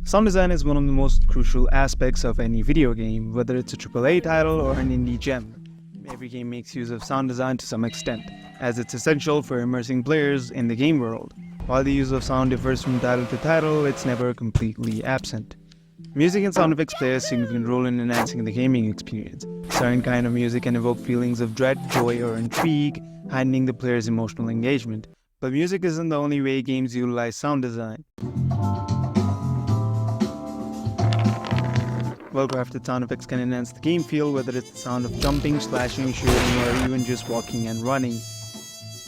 Sound design is one of the most crucial aspects of any video game, whether it's a AAA title or an indie gem. Every game makes use of sound design to some extent, as it's essential for immersing players in the game world. While the use of sound differs from title to title, it's never completely absent. Music and sound effects play a significant role in enhancing the gaming experience. Certain kind of music can evoke feelings of dread, joy, or intrigue, heightening the player's emotional engagement. But music isn't the only way games utilize sound design. Well-crafted sound effects can enhance the game feel, whether it's the sound of jumping, slashing, shooting, or even just walking and running.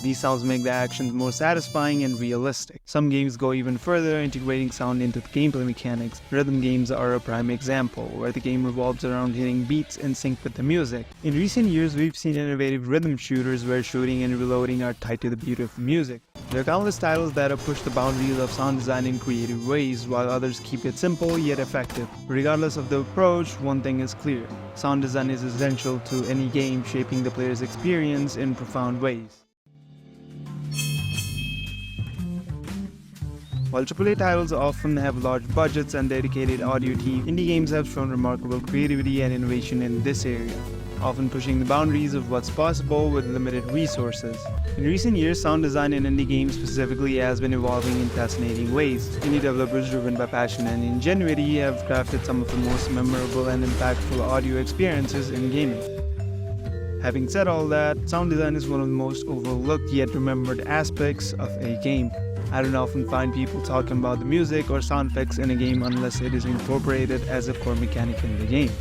These sounds make the actions more satisfying and realistic. Some games go even further, integrating sound into the gameplay mechanics. Rhythm games are a prime example, where the game revolves around hitting beats in sync with the music. In recent years, we've seen innovative rhythm shooters where shooting and reloading are tied to the beat of the music. There are countless titles that have pushed the boundaries of sound design in creative ways, while others keep it simple yet effective. Regardless of the approach, one thing is clear: sound design is essential to any game, shaping the player's experience in profound ways. While AAA titles often have large budgets and dedicated audio teams, indie games have shown remarkable creativity and innovation in this area, often pushing the boundaries of what's possible with limited resources. In recent years, sound design in indie games specifically has been evolving in fascinating ways. Indie developers driven by passion and ingenuity have crafted some of the most memorable and impactful audio experiences in gaming. Having said all that, sound design is one of the most overlooked yet remembered aspects of a game. I don't often find people talking about the music or sound effects in a game unless it is incorporated as a core mechanic in the game.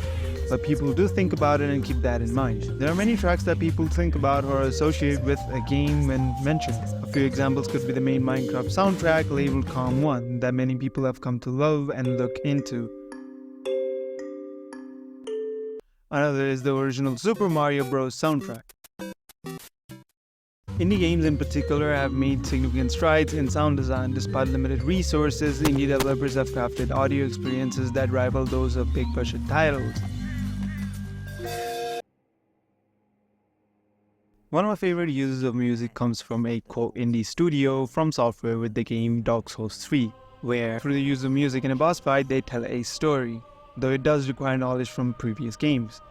But people do think about it and keep that in mind. There are many tracks that people think about or associate with a game when mentioned. A few examples could be the main Minecraft soundtrack labeled COM 1 that many people have come to love and look into. Another is the original Super Mario Bros. Soundtrack. Indie games in particular have made significant strides in sound design. Despite limited resources, indie developers have crafted audio experiences that rival those of big-budget titles. One of my favorite uses of music comes from a quote indie studio From Software with the game Dark Souls 3, where through the use of music in a boss fight they tell a story, though it does require knowledge from previous games.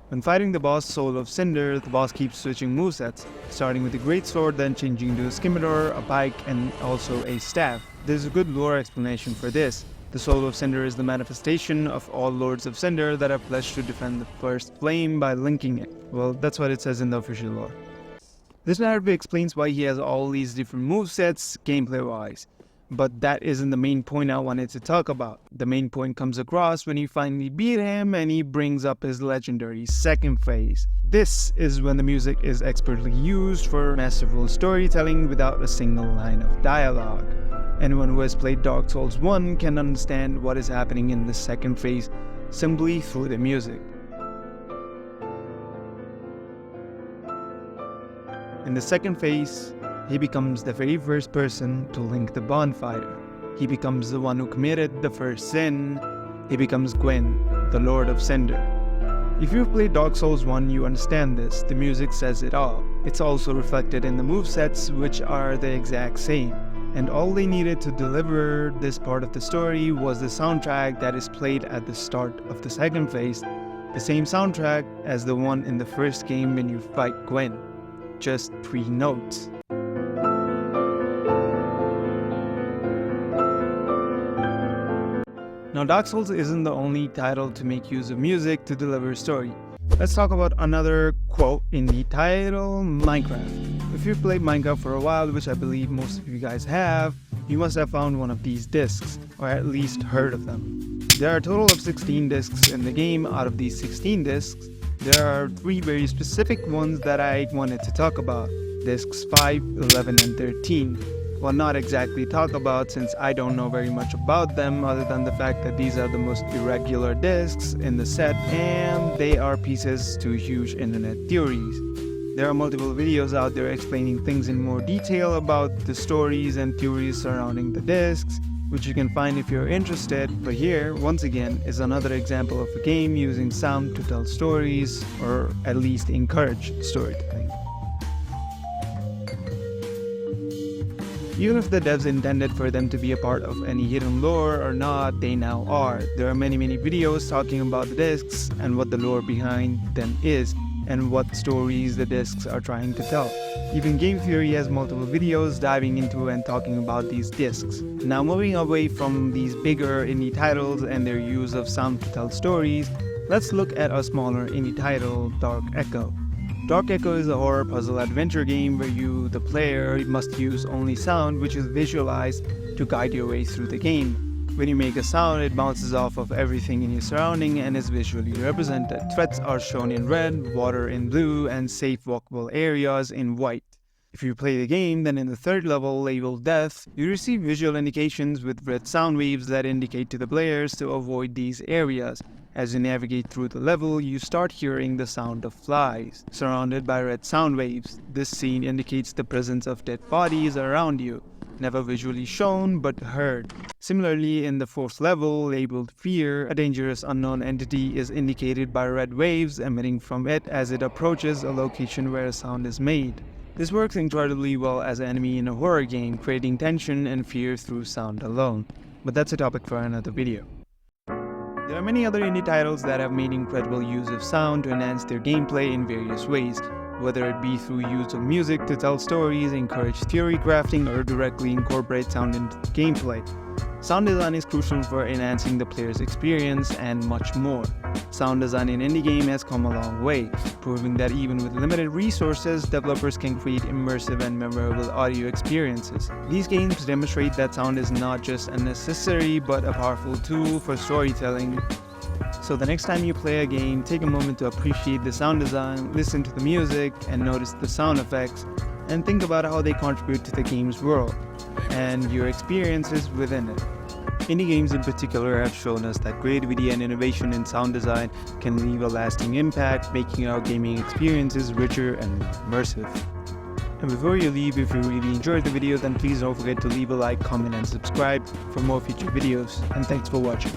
When fighting the boss Soul of Cinder, the boss keeps switching movesets, starting with a great sword, then changing to a scimitar, a pike, and also a staff. There's a good lore explanation for this. The Soul of Cinder is the manifestation of all Lords of Cinder that are pledged to defend the first flame by linking it. Well, that's what it says in the official lore. This narrative explains why he has all these different movesets gameplay-wise. But that isn't the main point I wanted to talk about. The main point comes across when you finally beat him and he brings up his legendary second phase. This is when the music is expertly used for masterful storytelling without a single line of dialogue. Anyone who has played Dark Souls 1 can understand what is happening in the second phase simply through the music. In the second phase, he becomes the very first person to link the bonfire. He becomes the one who committed the first sin. He becomes Gwyn, the Lord of Cinder. If you've played Dark Souls 1, you understand this. The music says it all. It's also reflected in the movesets, which are the exact same. And all they needed to deliver this part of the story was the soundtrack that is played at the start of the second phase. The same soundtrack as the one in the first game when you fight Gwyn. Just 3 notes. Now, Dark Souls isn't the only title to make use of music to deliver a story. Let's talk about another quote in the title, Minecraft. If you've played Minecraft for a while, which I believe most of you guys have, you must have found one of these discs, or at least heard of them. There are a total of 16 discs in the game. Out of these 16 discs, there are 3 very specific ones that I wanted to talk about. Discs 5, 11, and 13. Well, not exactly talk about, since I don't know very much about them other than the fact that these are the most irregular discs in the set and they are pieces to huge internet theories. There are multiple videos out there explaining things in more detail about the stories and theories surrounding the discs, which you can find if you're interested, but here, once again, is another example of a game using sound to tell stories, or at least encourage storytelling. Even if the devs intended for them to be a part of any hidden lore or not, they now are. There are many videos talking about the discs and what the lore behind them is, and what stories the discs are trying to tell. Even Game Theory has multiple videos diving into and talking about these discs. Now moving away from these bigger indie titles and their use of sound to tell stories, let's look at a smaller indie title, Dark Echo. Dark Echo is a horror puzzle adventure game where you, the player, must use only sound which is visualized to guide your way through the game. When you make a sound, it bounces off of everything in your surrounding and is visually represented. Threats are shown in red, water in blue, and safe walkable areas in white. If you play the game, then in the third level, labeled Death, you receive visual indications with red sound waves that indicate to the players to avoid these areas. As you navigate through the level, you start hearing the sound of flies, surrounded by red sound waves. This scene indicates the presence of dead bodies around you, never visually shown but heard. Similarly, in the fourth level, labeled Fear, a dangerous unknown entity is indicated by red waves emitting from it as it approaches a location where a sound is made. This works incredibly well as an enemy in a horror game, creating tension and fear through sound alone. But that's a topic for another video. There are many other indie titles that have made incredible use of sound to enhance their gameplay in various ways, whether it be through use of music to tell stories, encourage theory crafting, or directly incorporate sound into gameplay. Sound design is crucial for enhancing the player's experience and much more. Sound design in indie game has come a long way, proving that even with limited resources, developers can create immersive and memorable audio experiences. These games demonstrate that sound is not just a necessary but a powerful tool for storytelling. So the next time you play a game, take a moment to appreciate the sound design, listen to the music, and notice the sound effects, and think about how they contribute to the game's world and your experiences within it. Indie games in particular have shown us that creativity and innovation in sound design can leave a lasting impact, making our gaming experiences richer and more immersive. And before you leave, if you really enjoyed the video, then please don't forget to leave a like, comment, and subscribe for more future videos. And thanks for watching.